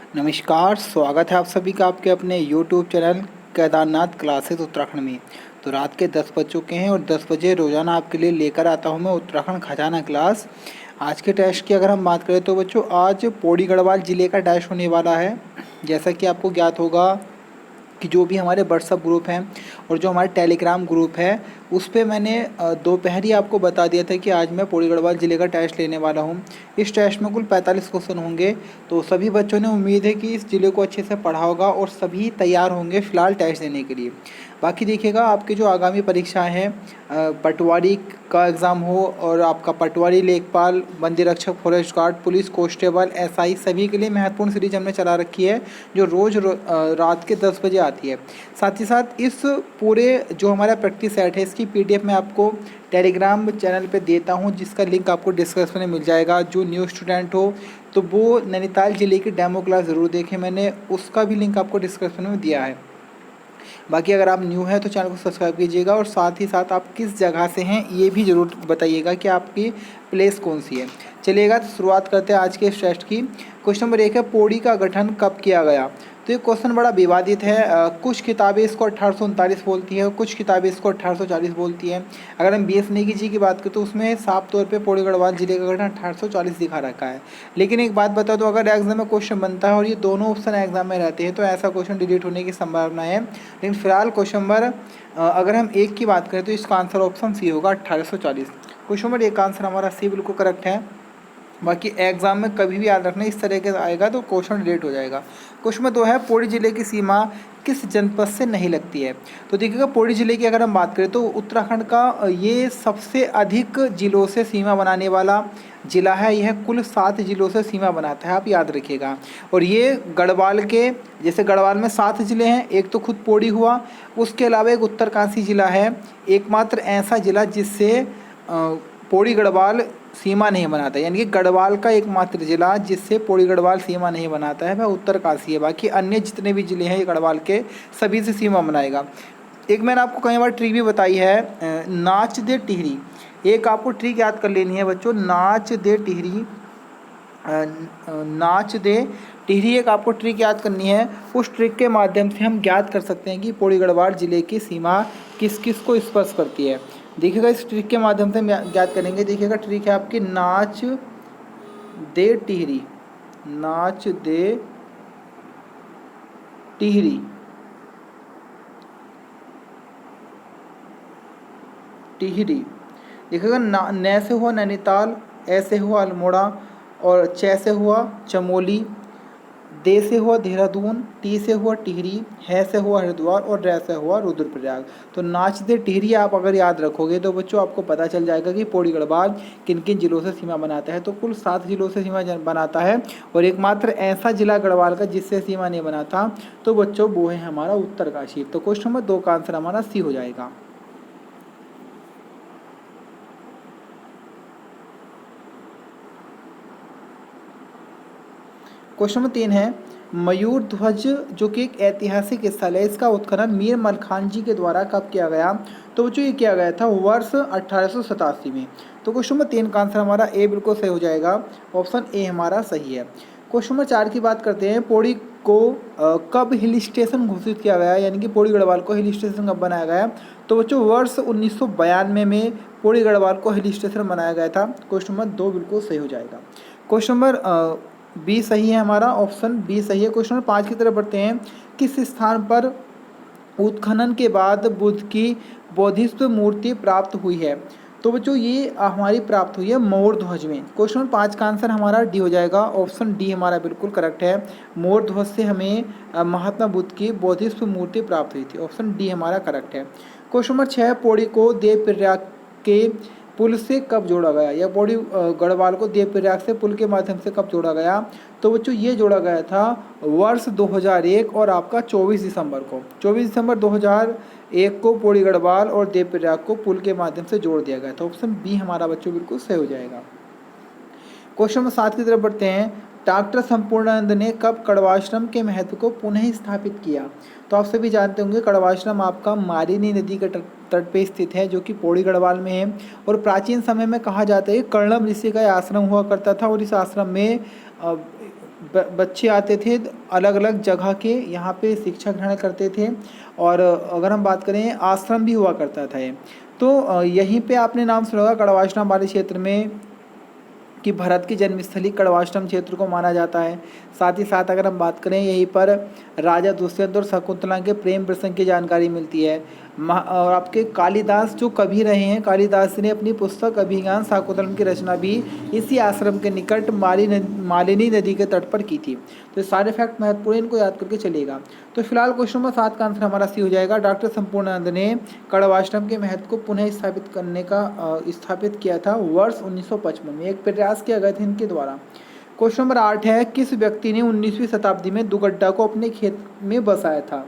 नमस्कार, स्वागत है आप सभी का आपके अपने YouTube channel Kedarnath classes Uttarakhand में। तो रात के 10 बज चुके हैं और 10 बजे रोज़ाना आपके लिए लेकर आता हूं मैं उत्तराखंड खजाना क्लास। आज के टेस्ट की अगर हम बात करें तो बच्चों आज पौड़ी गढ़वाल ज़िले का टेस्ट होने वाला है। जैसा कि आपको ज्ञात होगा कि जो भी हमारे व्हाट्सअप ग्रुप हैं और जो हमारे टेलीग्राम ग्रुप है उस पे मैंने दोपहर ही आपको बता दिया था कि आज मैं पौड़ी गढ़वाल ज़िले का टेस्ट लेने वाला हूँ। इस टेस्ट में कुल 45 क्वेश्चन होंगे। तो सभी बच्चों ने उम्मीद है कि इस ज़िले को अच्छे से पढ़ा होगा और सभी तैयार होंगे फ़िलहाल टेस्ट देने के लिए। बाकी देखिएगा आपके जो आगामी परीक्षाएं हैं पटवारी का एग्ज़ाम हो और आपका पटवारी, लेखपाल, वन रक्षक, forest guard, police constable, SI सभी के लिए महत्वपूर्ण सीरीज हमने चला रखी है जो रात के 10 बजे आती है। साथ ही साथ इस पूरे जो हमारा प्रैक्टिस सेट है इसकी पीडीएफ मैं आपको टेलीग्राम चैनल पे देता हूँ जिसका लिंक आपको डिस्क्रिप्शन में मिल जाएगा। जो न्यू स्टूडेंट हो तो वो नैनीताल ज़िले की डेमो क्लास ज़रूर देखें, मैंने उसका भी लिंक आपको डिस्क्रिप्शन में दिया है। बाकी अगर आप न्यू हैं तो चैनल को सब्सक्राइब कीजिएगा और साथ ही साथ आप किस जगह से हैं ये भी ज़रूर बताइएगा कि आपकी प्लेस कौन सी है। चलिएगा तो शुरुआत करते हैं आज के इस टेस्ट की। क्वेश्चन नंबर 1 है पौड़ी का गठन कब किया गया। तो ये क्वेश्चन बड़ा विवादित है। कुछ किताबें इसको 1839 बोलती है, कुछ किताबें इसको 1840 बोलती हैं। अगर हम BS नेगी जी की बात करें तो उसमें साफ तौर पे पौड़ी गढ़वाल जिले का गठन 1840 दिखा रखा है। लेकिन एक बात बता दो, अगर एग्जाम में क्वेश्चन बनता है और ये दोनों ऑप्शन एग्जाम में रहते हैं तो ऐसा क्वेश्चन डिलीट होने की संभावना है। लेकिन फिलहाल क्वेश्चन नंबर अगर हम एक की बात करें तो इसका आंसर ऑप्शन सी होगा 1840। क्वेश्चन नंबर 1 का आंसर हमारा सी बिल्कुल करेक्ट है। बाकी एग्जाम में कभी भी याद रखना इस तरह के आएगा तो क्वेश्चन डिलीट हो जाएगा। क्वेश्चन में 2 है पौड़ी जिले की सीमा किस जनपद से नहीं लगती है। तो देखिएगा पौड़ी जिले की अगर हम बात करें तो उत्तराखंड का ये सबसे अधिक जिलों से सीमा बनाने वाला जिला है। यह कुल 7 जिलों से सीमा बनाता है, आप याद रखिएगा। और ये गढ़वाल के, जैसे गढ़वाल में 7 जिले हैं, एक तो खुद पौड़ी हुआ, उसके अलावा एक उत्तरकाशी जिला है, एकमात्र ऐसा जिला जिससे पौड़ी गढ़वाल सीमा नहीं बनाता, यानी कि गढ़वाल का एकमात्र जिला जिससे पौड़ी गढ़वाल सीमा नहीं बनाता है वह उत्तरकाशी है। बाकी अन्य जितने भी जिले हैं ये गढ़वाल के सभी से सीमा बनाएगा। एक मैंने आपको कई बार ट्रिक भी बताई है, नाच दे टिहरी। एक आपको ट्रिक याद कर लेनी है बच्चों, नाच दे टिहरी, नाच दे टिहरी एक आपको ट्रिक याद करनी है। उस ट्रिक के माध्यम से हम ज्ञात कर सकते हैं कि पौड़ी गढ़वाल जिले की सीमा किस किस को स्पर्श करती है। देखिएगा इस ट्रिक के माध्यम से हम ज्ञात करेंगे। देखिएगा ट्रिक है आपकी नाच दे टिहरी, नाच दे टिहरी, टिहरी। देखिएगा न से हुआ नैनीताल, ए से हुआ अल्मोड़ा और च से हुआ चमोली, दे से हुआ देहरादून, टी से हुआ टिहरी, है से हुआ हरिद्वार और रै से हुआ रुद्रप्रयाग। तो नाच दे टिहरी आप अगर याद रखोगे तो बच्चों आपको पता चल जाएगा कि पौड़ी गढ़वाल किन किन जिलों से सीमा बनाता है। तो कुल 7 जिलों से सीमा बनाता है और एकमात्र ऐसा जिला गढ़वाल का जिससे सीमा नहीं बनाता तो बच्चों वो है हमारा उत्तरकाशी। तो क्वेश्चन नंबर 2 का आंसर हमारा सी हो जाएगा। क्वेश्चन नंबर 3 है मयूर ध्वज जो कि एक ऐतिहासिक स्थल है, इसका उत्खनन मीर मलखान जी के द्वारा कब किया गया। तो बच्चों ये किया गया था वर्ष 1887 में। तो क्वेश्चन नंबर 3 का आंसर हमारा ए बिल्कुल सही हो जाएगा, ऑप्शन ए हमारा सही है। क्वेश्चन नंबर 4 की बात करते हैं, पौड़ी को कब हिल स्टेशन घोषित किया गया, यानी कि पौड़ी गढ़वाल को हिल स्टेशन कब बनाया गया। तो बच्चों वर्ष 1992 में पौड़ी गढ़वाल को हिल स्टेशन बनाया गया था। क्वेश्चन नंबर 2 बिल्कुल सही हो जाएगा। क्वेश्चन नंबर बी सही है हमारा, ऑप्शन बी सही है। क्वेश्चन नंबर 5 की तरफ बढ़ते हैं, किस स्थान पर उत्खनन के बाद बुद्ध की बोधिसत्व मूर्ति प्राप्त हुई है। तो बच्चों ये हमारी प्राप्त हुई है मोर ध्वज में। क्वेश्चन नंबर 5 का आंसर हमारा डी हो जाएगा, ऑप्शन डी हमारा बिल्कुल करेक्ट है। मोर ध्वज से हमें महात्मा बुद्ध की बोधिसत्व मूर्ति प्राप्त हुई थी, ऑप्शन डी हमारा करेक्ट है। क्वेश्चन नंबर 6 पौड़ी को देवप्रयाग के पुल से कब जोड़ा गया, या पौड़ी गढ़वाल को देवप्रयाग से पुल के माध्यम से कब जोड़ा गया। तो बच्चों ये जोड़ा गया था वर्ष 2001 और आपका 24 दिसंबर को, 24 दिसंबर 2001 को पौड़ी गढ़वाल और देवप्रयाग को पुल के माध्यम से जोड़ दिया गया था। ऑप्शन बी हमारा बच्चों बिल्कुल सही हो जाएगा। क्वेश्चन नंबर 7 की तरफ बढ़ते हैं, डॉक्टर संपूर्णानंद ने कब कड़वाश्रम के महत्व को पुनः स्थापित किया। तो आप सभी जानते होंगे कड़वाश्रम आपका मारिनी नदी के तट पे स्थित है जो कि पौड़ी गढ़वाल में है। और प्राचीन समय में कहा जाता है कर्णम ऋषि का आश्रम हुआ करता था और इस आश्रम में बच्चे आते थे अलग अलग जगह के, यहाँ पे शिक्षा ग्रहण करते थे। और अगर हम बात करें आश्रम भी हुआ करता था ये। तो यहीं पे आपने नाम सुना होगा कड़वाश्रम वाले क्षेत्र में कि भरत की जन्मस्थली कड़वाश्रम क्षेत्र को माना जाता है। साथ ही साथ अगर हम बात करें यहीं पर राजा दुष्यंत और शकुंतला के प्रेम प्रसंग की जानकारी मिलती है। और आपके कालिदास जो कवि रहे हैं, कालिदास ने अपनी पुस्तक अभिज्ञान शाकुंतलम की रचना भी इसी आश्रम के निकट मालिनी नदी के तट पर की थी। तो ये सारे फैक्ट महत्वपूर्ण, इनको याद करके चलेगा। तो फिलहाल क्वेश्चन नंबर 7 का आंसर हमारा सी हो जाएगा। डॉक्टर संपूर्णानंद ने कड़वाश्रम के महत्व को पुनः स्थापित किया था वर्ष 1955 में। एक प्रयास किया गया था इनके द्वारा। क्वेश्चन नंबर 8 है, किस व्यक्ति ने 19वीं शताब्दी में दुगड्डा को अपने खेत में बसाया था?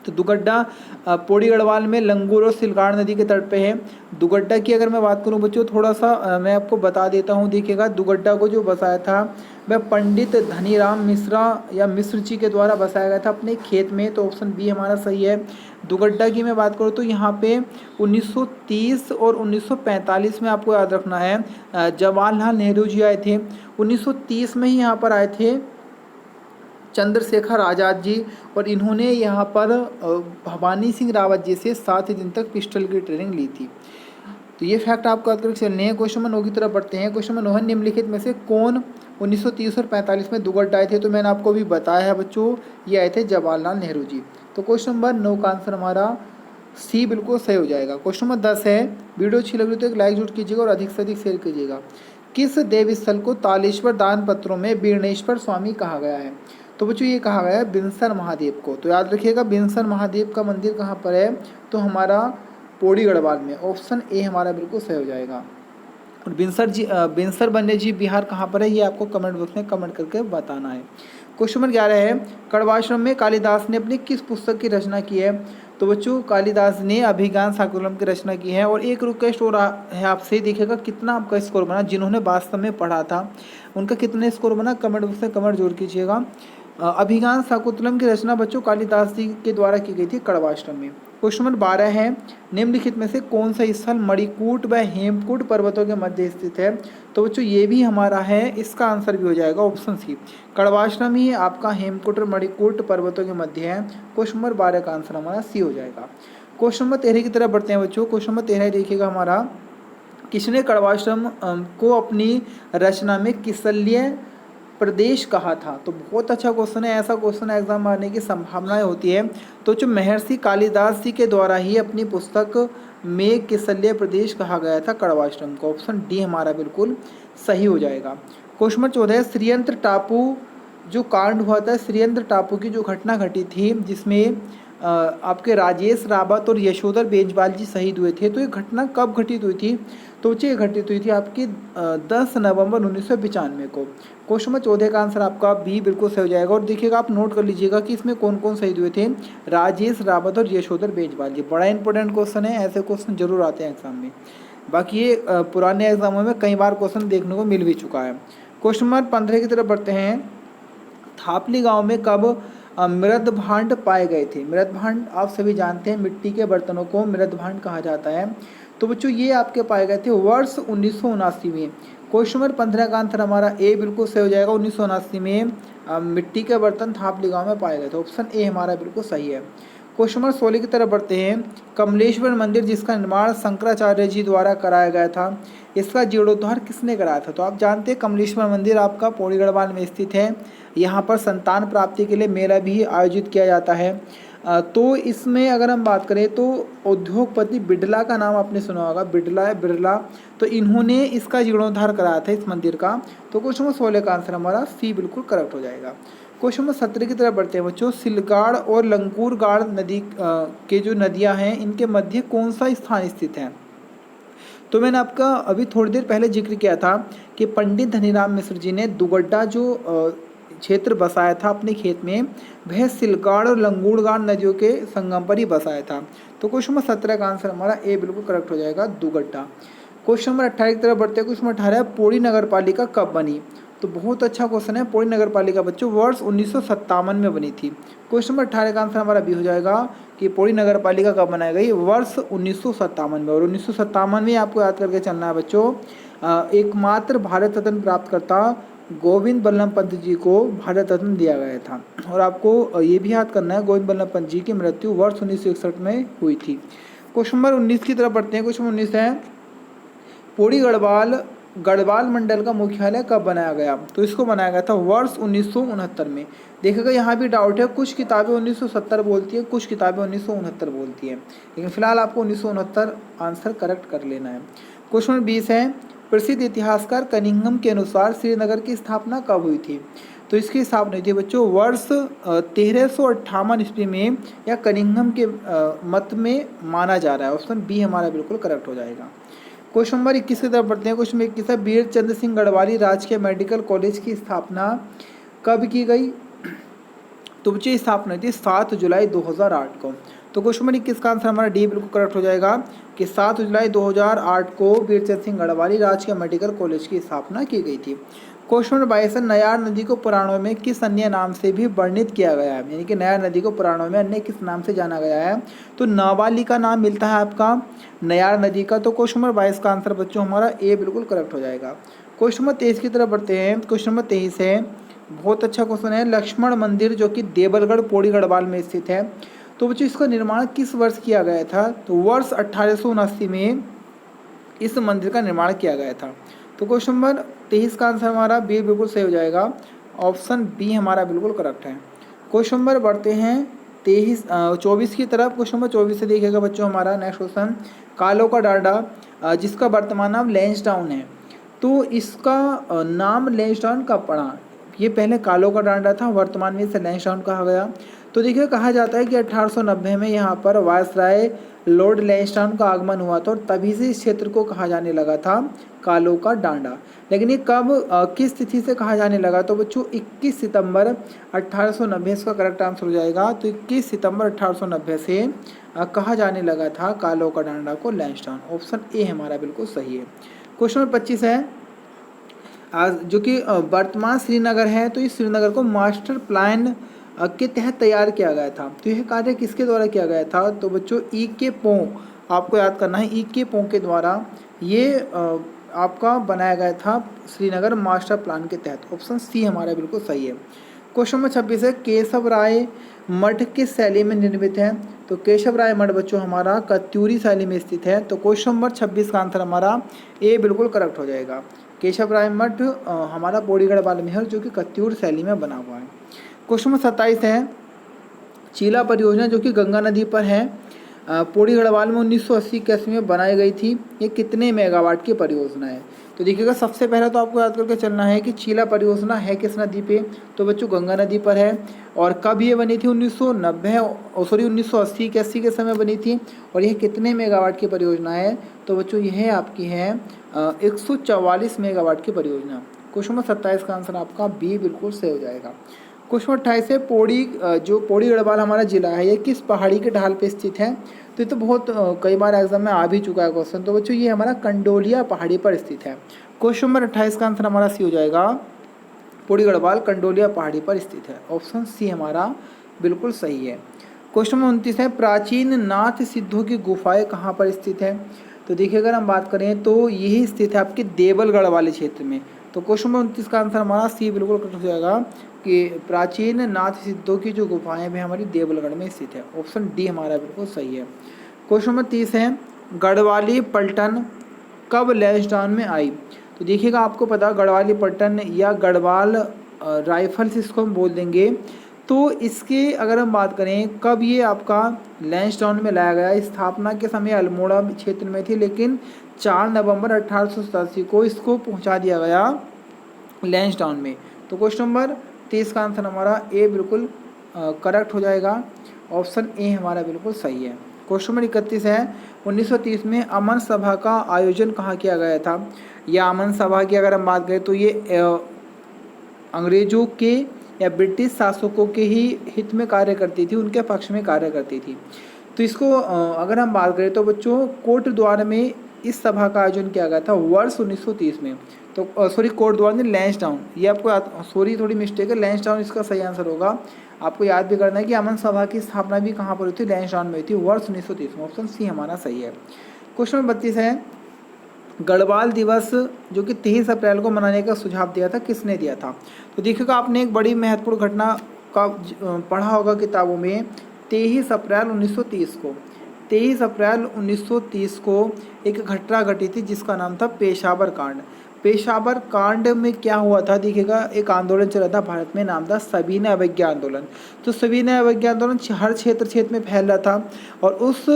तो दुगड्डा पौड़ी गढ़वाल में लंगूर और सिलगाड़ नदी के तट पे है। दुगड्डा की अगर मैं बात करूं बच्चों, थोड़ा सा मैं आपको बता देता हूं। देखिएगा, दुगड्डा को जो बसाया था वह पंडित धनीराम मिश्रा या मिश्र जी के द्वारा बसाया गया था अपने खेत में। तो ऑप्शन बी हमारा सही है। दुगड्डा की मैं बात करूँ तो यहाँ पे 1930 और 1945 में आपको याद रखना है जवाहरलाल नेहरू जी आए थे। 1930 में ही यहाँ पर आए थे चंद्रशेखर आज़ाद जी, और इन्होंने यहाँ पर भवानी सिंह रावत जी से 7 दिन तक पिस्टल की ट्रेनिंग ली थी। तो ये फैक्ट आपको याद करके चलने हैं। क्वेश्चन नंबर 9 की तरफ बढ़ते हैं। क्वेश्चन नंबर 9 है, निम्नलिखित में से कौन 1930 और 45 में दुगड्डा आए थे? तो मैंने आपको अभी बताया है बच्चों, ये आए थे जवाहरलाल नेहरू जी। तो क्वेश्चन नंबर 9 का आंसर हमारा सी बिल्कुल सही हो जाएगा। क्वेश्चन नंबर 10 है, वीडियो अच्छी लग रही तो एक लाइक जरूर कीजिएगा और अधिक से अधिक शेयर कीजिएगा। किस देव स्थल को तालेश्वर दान पत्रों में बीर्णेश्वर स्वामी कहा गया है? तो बच्चों ये कहा गया है बिनसर महादेव को। तो याद रखिएगा, बिनसर महादेव का मंदिर कहाँ पर है? तो हमारा पौड़ी गढ़वाल में। ऑप्शन ए हमारा बिल्कुल सही हो जाएगा। और बिनसर वन्य जीव विहार कहाँ पर है, ये आपको कमेंट बॉक्स में कमेंट करके बताना है। क्वेश्चन नंबर 11 है, कड़वाश्रम में कालिदास ने अपनी किस पुस्तक की रचना की है? तो बच्चों कालिदास ने अभिज्ञान शाकुंतलम की रचना की है। और एक रिक्वेस्ट हो रहा है आपसे, देखिएगा कितना आपका स्कोर बना, जिन्होंने वास्तव में पढ़ा था उनका कितने स्कोर बना, कमेंट बॉक्स में कमेंट जरूर कीजिएगा। अभिज्ञान शाकुंतलम की रचना बच्चों कालिदास जी के द्वारा की गई थी कड़वाश्रम में। क्वेश्चन नंबर 12 है, निम्नलिखित में से कौन सा स्थल मणिकूट व हेमकूट पर्वतों के मध्य स्थित है? तो बच्चों ये भी हमारा है, इसका आंसर भी हो जाएगा ऑप्शन सी। कड़वाश्रम ही आपका हेमकूट और मणिकूट पर्वतों के मध्य है। क्वेश्चन नंबर 12 का आंसर हमारा सी हो जाएगा। क्वेश्चन नंबर 13 की तरफ बढ़ते हैं बच्चों। क्वेश्चन नंबर 13 देखिएगा हमारा, किसने कड़वाश्रम को अपनी रचना में किसल्य प्रदेश कहा था? तो बहुत अच्छा क्वेश्चन है, ऐसा क्वेश्चन एग्जाम आने की संभावनाएं होती है। तो जो महर्षि कालिदास जी के द्वारा ही अपनी पुस्तक में किसल्य प्रदेश कहा गया था कड़वाश्रम को। ऑप्शन डी हमारा बिल्कुल सही हो जाएगा। क्वेश्चन नंबर 14 है, श्रीयंत्र टापू जो कांड हुआ था, श्रीयंत्र टापू की जो घटना घटी थी जिसमें आपके राजेश रावत और यशोधर बेंजवाल जी शहीद हुए थे, तो ये घटना कब घटित हुई थी? तो ये घटित हुई थी आपकी 10 नवंबर 1995 को। क्वेश्चन नंबर 14 का आंसर आपका बी बिल्कुल सही हो जाएगा। और देखिएगा, आप नोट कर लीजिएगा कि इसमें कौन कौन शहीद हुए थे, राजेश रावत और यशोधर बेंजवाल जी। बड़ा इंपॉर्टेंट क्वेश्चन है, ऐसे क्वेश्चन जरूर आते हैं एग्जाम में। बाकी ये पुराने एग्जामों में कई बार क्वेश्चन देखने को मिल भी चुका है। क्वेश्चन नंबर 15 की तरफ बढ़ते हैं। थापली गाँव में कब मृद भांड पाए गए थे? मृद भांड आप सभी जानते हैं, मिट्टी के बर्तनों को मृद भांड कहा जाता है। तो बच्चों ये आपके पाए गए थे वर्ष 1979 में। क्वेश्चन नंबर 15 का आंसर हमारा ए बिल्कुल सही हो जाएगा। 1979 में मिट्टी के बर्तन थापली गाँव में पाए गए थे। ऑप्शन ए हमारा बिल्कुल सही है। क्वेश्चन नंबर 16 की तरफ बढ़ते हैं। कमलेश्वर मंदिर जिसका निर्माण शंकराचार्य जी द्वारा कराया गया था, इसका जीर्णोद्धार किसने कराया था? तो आप जानते हैं कमलेश्वर मंदिर आपका पौड़ी गढ़वाल में स्थित है। यहाँ पर संतान प्राप्ति के लिए मेला भी आयोजित किया जाता है। तो इसमें अगर हम बात करें तो उद्योगपति बिड़ला का नाम आपने सुना होगा, बिड़ला, तो इन्होंने इसका जीर्णोद्धार कराया था इस मंदिर का। तो क्वेश्चन नंबर 16 का आंसर हमारा सी बिल्कुल करेक्ट हो जाएगा। क्वेश्चन नंबर 17 की तरफ बढ़ते हैं बच्चों। सिलगाड़ और लंगूरगाड़ नदी के जो नदियां हैं, इनके मध्य कौन सा स्थान स्थित है? तो मैंने आपका अभी थोड़ी देर पहले जिक्र किया था कि पंडित धनीराम मिश्र जी ने दुगड्डा जो क्षेत्र बसाया था अपने खेत में, वह सिलगाड़ और लंगूरगाड़ नदियों के संगम पर ही बसाया था। तो क्वेश्चन नंबर 17 का आंसर हमारा ए बिल्कुल करेक्ट हो जाएगा, दुगड्डा। क्वेश्चन नंबर 18 की तरफ बढ़ते हैं। क्वेश्चन नंबर 18 पौड़ी नगर पालिका कब बनी? तो बहुत अच्छा क्वेश्चन है। पौड़ी नगर पालिका बच्चों वर्ष 1957 में बनी थी। क्वेश्चन नंबर 18 का आंसर हमारा बी हो जाएगा कि पौड़ी नगर पालिका कब बनाई गई? वर्ष 1957 में। और 1957 में आपको याद करके चलना है बच्चों, एकमात्र भारत रत्न प्राप्त करता गोविंद बल्लभ पंत जी को भारत रत्न दिया गया था। और आपको ये भी याद करना है गोविंद बल्लभ पंत जी की मृत्यु वर्ष 1961 में हुई थी। क्वेश्चन नंबर 19 की तरफ बढ़ते हैं। क्वेश्चन 19 है पौड़ी गढ़वाल गढ़वाल मंडल का मुख्यालय कब बनाया गया? तो इसको बनाया गया था वर्ष 1969 में। देखिएगा यहाँ भी डाउट है, कुछ किताबें 1970 बोलती है, कुछ किताबें 1969 बोलती है, लेकिन फिलहाल आपको 1969 आंसर करेक्ट कर लेना है। क्वेश्चन नंबर 20 है प्रसिद्ध इतिहासकार कनिंघम के अनुसार श्रीनगर की स्थापना कब हुई थी? तो इसकी स्थापना हुई थी बच्चों वर्ष 1358 ईस्वी में, या कनिंघम के मत में माना जा रहा है। ऑप्शन बी हमारा बिल्कुल करेक्ट हो जाएगा। क्वेश्चन नंबर 21 की तरफ बढ़ते हैं। क्वेश्चन नंबर 21 है वीर चंद्र सिंह गढ़वाली राजकीय मेडिकल कॉलेज की स्थापना कब की गई? तो बच्चे स्थापना हुई थी 7 जुलाई 2008 को। तो क्वेश्चन नंबर 21 का आंसर हमारा डी बिल्कुल करेक्ट हो जाएगा कि 7 जुलाई 2008 को वीर चंद्र सिंह गढ़वाली राजकीय मेडिकल कॉलेज की स्थापना की गई थी। क्वेश्चन नंबर 22 है नयार नदी को पुराणों में किस अन्य नाम से भी वर्णित किया गया है? यानी कि नयार नदी को पुराणों में अन्य किस नाम से जाना गया है? तो नावाली का नाम मिलता है आपका नयार नदी का। तो क्वेश्चन नंबर 22 का आंसर बच्चों हमारा ए बिल्कुल करेक्ट हो जाएगा। क्वेश्चन नंबर 23 की तरफ बढ़ते हैं। क्वेश्चन नंबर 23 है बहुत अच्छा क्वेश्चन है लक्ष्मण मंदिर जो कि देवलगढ़ पौड़ी गढ़वाल में स्थित है। तो बच्चों इसका निर्माण किस वर्ष किया गया था? तो वर्ष 1879 में इस मंदिर का निर्माण किया गया था। तो क्वेश्चन नंबर 23 का आंसर हमारा बी बिल्कुल सही हो जाएगा। ऑप्शन बी हमारा बिल्कुल करेक्ट है। क्वेश्चन नंबर बढ़ते हैं 24 की तरफ। क्वेश्चन नंबर 24 से देखिएगा बच्चों हमारा नेक्स्ट क्वेश्चन कालो का डांडा जिसका वर्तमान नाम लैंसडाउन है, तो इसका नाम लैंसडाउन कब पड़ा? ये पहले कालो का डांडा था, वर्तमान में इसे लैंसडाउन कहा गया। तो देखिए कहा जाता है कि 1890 में यहाँ पर वायसराय लॉर्ड लैंसडाउन का आगमन हुआ था और तभी से इस क्षेत्र को कहा जाने लगा था कालो का डांडा। लेकिन ये कब किस तिथि से कहा जाने लगा? तो बच्चों 21 सितंबर 1890 इसका करेक्ट आंसर हो जाएगा। तो 21 सितंबर 1890 से कहा जाने लगा था कालो का डांडा को लैंसडाउन। ऑप्शन ए हमारा बिल्कुल सही है। क्वेश्चन नंबर 25 है जो कि वर्तमान श्रीनगर है, तो इस श्रीनगर को मास्टर प्लान के तहत तैयार किया गया था। तो यह कार्य किसके द्वारा किया गया था? तो बच्चों ई के पों, आपको याद करना है, ई के पों के द्वारा ये आपका बनाया गया था श्रीनगर मास्टर प्लान के तहत। ऑप्शन सी हमारा बिल्कुल सही है। क्वेश्चन नंबर 26 है केशव राय मठ किस शैली में निर्मित है? तो केशव राय मठ बच्चों हमारा कत्यूरी शैली में स्थित है। तो क्वेश्चन नंबर 26 का आंसर हमारा ए बिल्कुल करेक्ट हो जाएगा। केशव राय मठ हमारा पौड़ी गढ़वाल में है जो कि कत्यूर शैली में बना हुआ है। क्वेश्चन नंबर 27 है चीला परियोजना जो कि गंगा नदी पर है, पौड़ी गढ़वाल में 1980 के में बनाई गई थी। ये कितने मेगावाट की परियोजना है? तो देखिएगा सबसे पहले तो आपको याद करके चलना है कि चीला परियोजना है किस नदी पे? तो बच्चों गंगा नदी पर है। और कब ये बनी थी? 1980 के समय बनी थी। और यह कितने मेगावाट की परियोजना है? तो बच्चों यह आपकी है 144 मेगावाट की परियोजना। क्वेश्चन नंबर 27 का आंसर आपका बी बिल्कुल सही हो जाएगा। क्वेश्चन 28 है पौड़ी जो पौड़ी गढ़वाल हमारा जिला है ये किस पहाड़ी के ढाल पे स्थित है? तो ये तो बहुत कई बार एग्जाम में आ भी चुका है क्वेश्चन। तो बच्चों ये हमारा कंडोलिया पहाड़ी पर स्थित है। क्वेश्चन नंबर 28 का आंसर हमारा सी हो जाएगा। पौड़ी गढ़वाल कंडोलिया पहाड़ी पर स्थित है। ऑप्शन सी हमारा बिल्कुल सही है। क्वेश्चन नंबर 29 है प्राचीन नाथ सिद्धों की गुफाएं कहाँ पर स्थित है? तो देखिए अगर हम बात करें तो यही स्थित है आपके देवलगढ़ वाले क्षेत्र में। तो क्वेश्चन नंबर 29 का आंसर हमारा सी बिल्कुल करेक्ट हो जाएगा कि प्राचीन नाथ सिद्धों की जो गुफाएं भी हमारी देवलगढ़ में स्थित है। ऑप्शन डी हमारा बिल्कुल सही है। क्वेश्चन नंबर 30 है गढ़वाली पलटन कब लैंसडाउन में आई? तो देखिएगा आपको पता गढ़वाली पलटन या गढ़वाल राइफल्स इसको हम बोल देंगे। तो इसके अगर हम बात करें कब ये आपका लैंसडाउन में लाया गया? स्थापना के समय अल्मोड़ा क्षेत्र में थी, लेकिन 4 नवंबर 1887 को इसको पहुंचा दिया गया लैंसडाउन में। तो क्वेश्चन नंबर 30 का आंसर हमारा ए बिल्कुल करेक्ट हो जाएगा। ऑप्शन ए हमारा बिल्कुल सही है। क्वेश्चन नंबर 31 है 1930 में अमन सभा का आयोजन कहाँ किया गया था? या अमन सभा की अगर हम बात करें तो ये अंग्रेजों के या ब्रिटिश शासकों के ही हित में कार्य करती थी, उनके पक्ष में कार्य करती थी। तो इसको अगर हम बात करें तो बच्चों कोट द्वार में इस सभा का आयोजन किया गया था वर्ष 1930 में। तो सॉरी कोट द्वार में लैंसडाउन, ये आपको सॉरी थोड़ी मिस्टेक है, लैंसडाउन इसका सही आंसर होगा। आपको याद भी करना है कि अमन सभा की स्थापना भी कहाँ पर हुई थी? लैंसडाउन में हुई थी वर्ष 1930 में। ऑप्शन सी हमारा सही है। क्वेश्चन नंबर 32 है गढ़वाल दिवस जो कि 23 अप्रैल को मनाने का सुझाव दिया था, किसने दिया था? तो देखिएगा आपने एक बड़ी महत्वपूर्ण घटना का पढ़ा होगा किताबों में। 23 अप्रैल 1930 को 23 अप्रैल 1930 को एक घटना घटी थी जिसका नाम था पेशावर कांड। पेशावर कांड में क्या हुआ था? देखिएगा एक आंदोलन चला था भारत में, नाम था सविनय अवज्ञा आंदोलन। तो सविनय अवज्ञा आंदोलन हर क्षेत्र में फैल रहा था और उस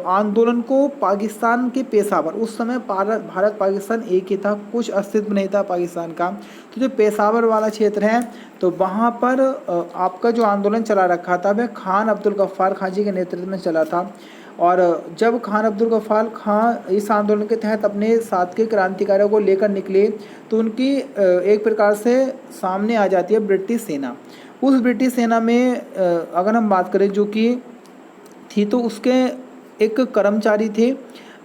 आंदोलन को पाकिस्तान के पेशावर, उस समय भारत पाकिस्तान एक ही था, कुछ अस्तित्व नहीं था पाकिस्तान का। तो जो पेशावर वाला क्षेत्र है तो वहाँ पर आपका जो आंदोलन चला रखा था वह खान अब्दुल गफ्फार खान जी के नेतृत्व में चला था। और जब खान अब्दुल गफ्फार खान इस आंदोलन के तहत अपने साथ के क्रांतिकारियों को लेकर निकले तो उनकी एक प्रकार से सामने आ जाती है ब्रिटिश सेना। उस ब्रिटिश सेना में अगर हम बात करें जो कि थी तो उसके एक कर्मचारी थे,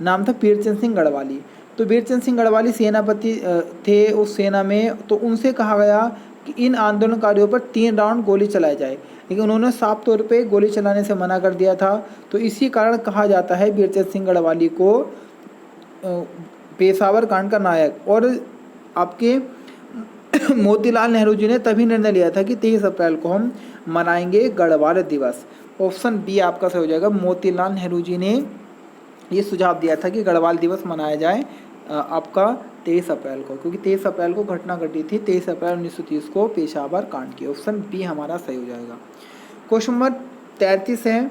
नाम था वीरचंद सिंह गढ़वाली। तो वीरचंद सिंह गढ़वाली सेनापति थे उस सेना में। तो उनसे कहा गया कि इन आंदोलनकारियों पर 3 राउंड गोली चलाई जाए, लेकिन उन्होंने साफ तौर पे गोली चलाने से मना कर दिया था। तो इसी कारण कहा जाता है वीरचंद सिंह गढ़वाली को पेशावर कांड का नायक। और आपके मोतीलाल नेहरू जी ने तभी निर्णय लिया था कि 23 अप्रैल को हम मनाएंगे गढ़वाल दिवस। ऑप्शन बी आपका सही हो जाएगा। मोतीलाल नेहरू जी ने ये सुझाव दिया था कि गढ़वाल दिवस मनाया जाए आपका 23 अप्रैल को, क्योंकि 23 अप्रैल को घटना घटी थी 23 अप्रैल 1930 को पेशावर कांड की। ऑप्शन बी हमारा सही हो जाएगा। क्वेश्चन नंबर 33 है,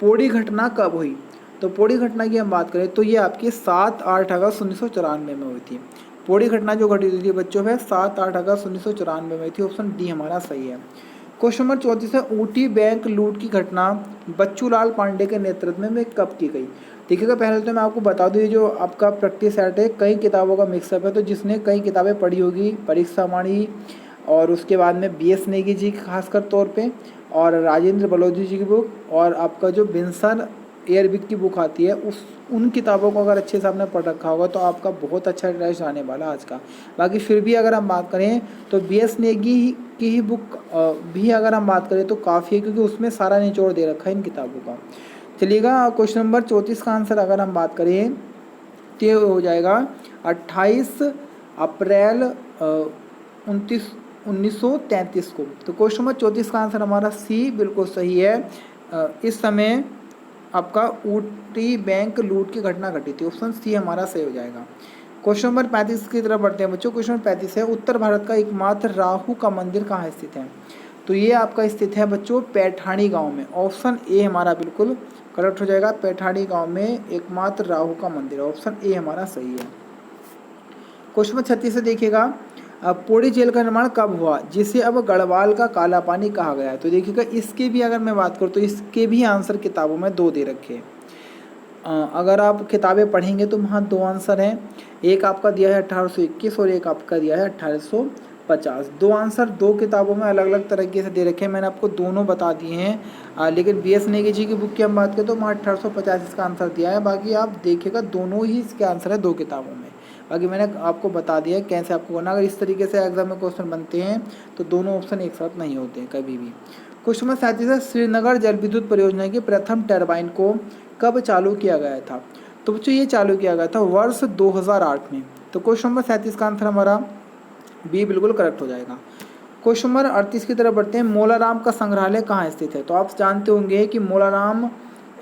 पोड़ी घटना कब हुई? तो पोड़ी घटना की हम बात करें तो ये आपकी 7-8 अगस्त 1994 में हुई थी। पोड़ी घटना जो घटी थी बच्चों में 7-8 अगस्त 1994 में थी। ऑप्शन डी हमारा सही है। क्वेश्चन नंबर 34 है, ऊटी बैंक लूट की घटना बच्चूलाल पांडे के नेतृत्व में कब की गई? देखिएगा पहले तो मैं आपको बता दूँ, ये जो आपका प्रैक्टिस सेट है कई किताबों का मिक्सअप है, तो जिसने कई किताबें पढ़ी होगी परीक्षा वाणी और उसके बाद में BS नेगी जी खासकर तौर पे और राजेंद्र बलोदी जी की बुक और आपका जो बिन्सन एयरविक की बुक आती है उन किताबों को अगर अच्छे से आपने पढ़ रखा होगा तो आपका बहुत अच्छा टेस्ट आने वाला आज का। बाकी फिर भी अगर हम बात करें तो BS नेगी की ही बुक भी अगर हम बात करें तो काफ़ी है, क्योंकि उसमें सारा निचोड़ दे रखा है इन किताबों का। चलिएगा क्वेश्चन नंबर 34 का आंसर अगर हम बात करें तो ये हो जाएगा 28 अप्रैल 1933 को। तो क्वेश्चन नंबर 34 का आंसर हमारा सी बिल्कुल सही है। इस समय आपका ऊटी बैंक लूट की घटना घटी थी। ऑप्शन सी हमारा सही हो जाएगा। क्वेश्चन नंबर 35 की तरफ बढ़ते हैं बच्चों। क्वेश्चन नंबर 35 है, उत्तर भारत का एकमात्र राहु का मंदिर कहाँ स्थित है? तो ये आपका स्थित है बच्चों पैठानी गांव में। ऑप्शन ए हमारा बिल्कुल करेक्ट हो जाएगा। पैठानी गांव में एकमात्र राहु का मंदिर, ऑप्शन ए हमारा सही है। क्वेश्चन नंबर 36 से देखिएगा, पौड़ी जेल का निर्माण कब हुआ जिसे अब गढ़वाल का काला पानी कहा गया है? तो देखिएगा इसके भी अगर मैं बात करूँ तो इसके भी आंसर किताबों में 2 दे रखे हैं। अगर आप किताबें पढ़ेंगे तो वहाँ 2 आंसर हैं, एक आपका दिया है 1821 और एक आपका दिया है 1850। 2 आंसर 2 किताबों में अलग अलग तरीके से दे रखे हैं, मैंने आपको दोनों बता दिए हैं। लेकिन BS नेगी जी की बुक की हम बात करें तो वहाँ 1850 इसका आंसर दिया है। बाकी आप देखिएगा दोनों ही इसके आंसर है 2 किताबों में। बाकी मैंने आपको बता दिया है कैसे आपको करना। अगर इस तरीके से एग्जाम में क्वेश्चन बनते हैं तो दोनों ऑप्शन एक साथ नहीं होते हैं कभी भी। क्वेश्चन नंबर 37 है, श्रीनगर जल विद्युत परियोजना की प्रथम टरबाइन को कब चालू किया गया था? तो बच्चों ये चालू किया गया था वर्ष 2008 में। तो क्वेश्चन नंबर 37 का आंसर हमारा बी बिल्कुल करेक्ट हो जाएगा। क्वेश्चन नंबर 38 की तरफ बढ़ते हैं, मोलाराम का संग्रहालय कहाँ स्थित है? तो आप जानते होंगे कि मोलाराम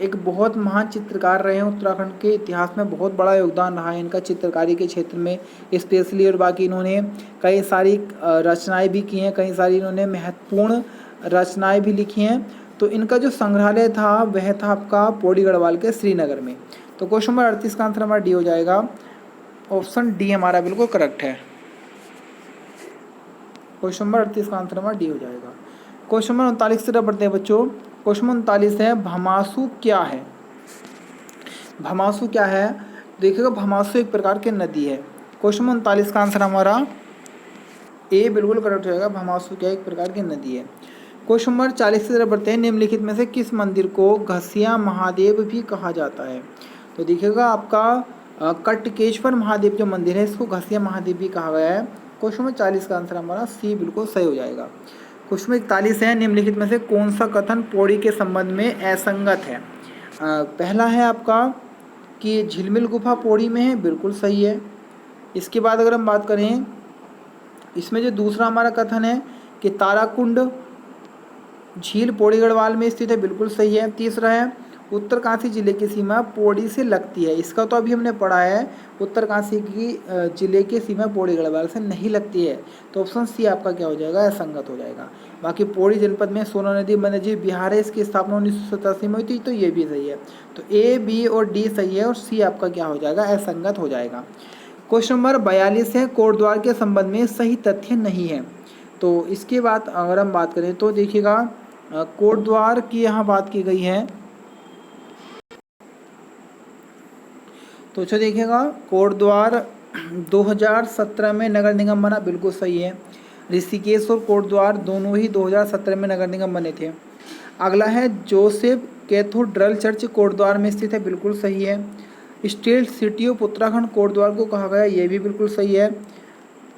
एक बहुत महान चित्रकार रहे हैं, उत्तराखंड के इतिहास में बहुत बड़ा योगदान रहा है इनका चित्रकारी के क्षेत्र में स्पेशली। और बाकी इन्होंने कई सारी रचनाएं भी की हैं, कई सारी इन्होंने महत्वपूर्ण रचनाएं भी लिखी हैं। तो इनका जो संग्रहालय था वह था आपका पौड़ी गढ़वाल के श्रीनगर में। तो क्वेश्चन नंबर 38 का आंसर हमारा डी हो जाएगा। ऑप्शन डी हमारा बिल्कुल करेक्ट है। क्वेश्चन नंबर 38 का आंसर हमारा डी हो जाएगा। क्वेश्चन नंबर 39 से बढ़ते हैं बच्चों। क्वेश्चन नंबर 39 है, भमासू क्या है? भमासू क्या है? देखिएगा भमासू एक प्रकार की नदी है। क्वेश्चन नंबर 39 का आंसर हमारा ए बिल्कुल करेक्ट हो जाएगा। भमासू क्या एक प्रकार की नदी है। क्वेश्चन नंबर 40 से बढ़ते हैं, निम्नलिखित में से किस मंदिर को घसिया महादेव भी कहा जाता है? तो देखिएगा आपका कटकेश्वर महादेव जो मंदिर है इसको घसिया महादेव भी कहा गया है। क्वेश्चन नंबर 40 का आंसर हमारा सी बिल्कुल सही हो जाएगा। क्वेश्चन नंबर 41 है, निम्नलिखित में से कौन सा कथन पौड़ी के संबंध में असंगत है? पहला है आपका कि झिलमिल गुफा पौड़ी में है, बिल्कुल सही है। इसके बाद अगर हम बात करें, इसमें जो दूसरा हमारा कथन है कि ताराकुंड झील पौड़ी गढ़वाल में स्थित है, बिल्कुल सही है। तीसरा है उत्तरकाशी जिले की सीमा पौड़ी से लगती है, इसका तो अभी हमने पढ़ा है, उत्तरकाशी की जिले की सीमा पौड़ी गढ़वाल से नहीं लगती है, तो ऑप्शन सी आपका क्या हो जाएगा, असंगत हो जाएगा। बाकी पौड़ी जनपद में सोना नदी वन्यजीव विहार है, इसकी स्थापना 1987 में हुई थी, तो ये भी सही है। तो ए, बी और डी सही है और सी आपका क्या हो जाएगा, असंगत हो जाएगा। क्वेश्चन नंबर 42 है, कोटद्वार के संबंध में सही तथ्य नहीं है। तो इसके बाद अगर हम बात करें तो देखिएगा, कोटद्वार की यहाँ बात की गई है, तो अच्छा देखिएगा, कोटद्वार 2017 में नगर निगम बना, बिल्कुल सही है। ऋषिकेश और कोटद्वार दोनों ही 2017 में नगर निगम बने थे। अगला है जोसेफ कैथोड्रल चर्च कोटद्वार में स्थित है, बिल्कुल सही है। State city of Uttarakhand Kotdwar को कहा गया, ये भी बिल्कुल सही है।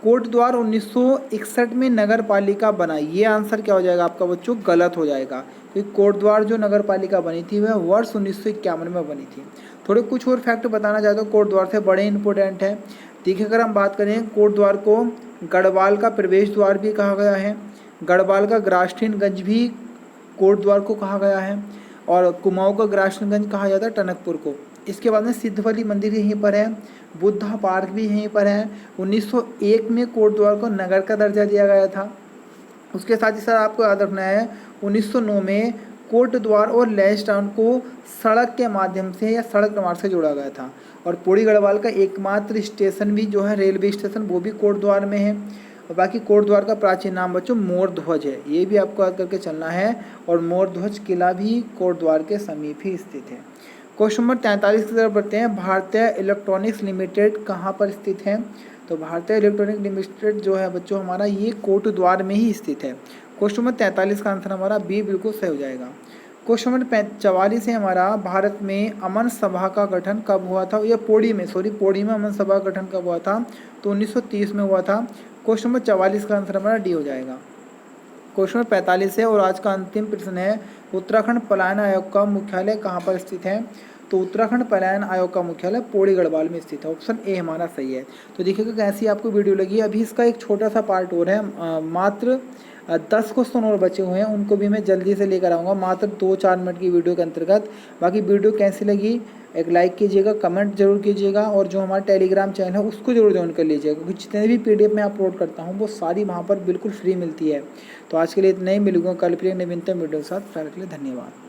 कोटद्वार 1961 में नगर पालिका बना, ये आंसर क्या हो जाएगा आपका बच्चों, गलत हो जाएगा, क्योंकि कोटद्वार जो नगर पालिका बनी थी वह वर्ष 1951 में बनी थी। थोड़े कुछ और फैक्ट बताना चाहते हो कोटद्वार से, बड़े इंपॉर्टेंट है। देखिए अगर हम बात करें, कोटद्वार को गढ़वाल का प्रवेश द्वार भी कहा गया है, गढ़वाल का ग्रास्टिनगंज भी कोटद्वार को कहा गया है, और कुमाऊं का ग्रास्टिनगंज कहा जाता है टनकपुर को। इसके बाद में सिद्धवली मंदिर यहीं पर है, बुद्धा पार्क भी यहीं पर है। 1901 में कोटद्वार को नगर का दर्जा दिया गया था। उसके साथ ही साथ आपको याद रखना है, 1909 में कोटद्वार और लैंस टाउन को सड़क के माध्यम से या सड़क मार्ग से जोड़ा गया था। और पौड़ी गढ़वाल का एकमात्र स्टेशन भी जो है रेलवे स्टेशन, वो भी कोटद्वार में है। और बाकी कोटद्वार का प्राचीन नाम बच्चों मोर ध्वज है, ये भी आपको याद करके चलना है। और मोर ध्वज किला भी कोटद्वार के समीप ही स्थित है। क्वेश्चन नंबर 43 की तरफ बढ़ते हैं। भारतीय इलेक्ट्रॉनिक्स लिमिटेड कहाँ पर स्थित है? तो भारतीय इलेक्ट्रॉनिक लिमिटेड जो है बच्चों हमारा, ये कोटद्वार में ही स्थित है। क्वेश्चन नंबर 43 का आंसर हमारा बी बिल्कुल सही हो जाएगा। क्वेश्चन नंबर 44 है हमारा, भारत में अमन सभा का गठन कब हुआ था? या पौड़ी में अमन सभा का गठन कब हुआ था? तो 1930 में हुआ था। क्वेश्चन नंबर 44 का आंसर हमारा डी हो जाएगा। क्वेश्चन नंबर 45 है और आज का अंतिम प्रश्न है, उत्तराखंड पलायन आयोग का मुख्यालय कहाँ पर स्थित है? तो उत्तराखंड पलायन आयोग का मुख्यालय पौड़ी गढ़वाल में स्थित है। ऑप्शन ए हमारा सही है। तो देखिएगा कैसी आपको वीडियो लगी। अभी इसका एक छोटा सा पार्ट और है, मात्र 10 क्वेश्चन और बचे हुए हैं, उनको भी मैं जल्दी से लेकर आऊँगा, मात्र 2-4 मिनट की वीडियो के अंतर्गत। बाकी वीडियो कैसी लगी एक लाइक कीजिएगा, कमेंट जरूर कीजिएगा, और जो हमारा टेलीग्राम चैनल है उसको जरूर ज्वाइन कर लीजिएगा, क्योंकि जितने भी PDF मैं अपलोड करता हूँ वो सारी वहाँ पर बिल्कुल फ्री मिलती है। तो आज के लिए इतना ही, मिलूंगा कल फिर नवीनतम वीडियो के साथ। फिलहाल के लिए धन्यवाद।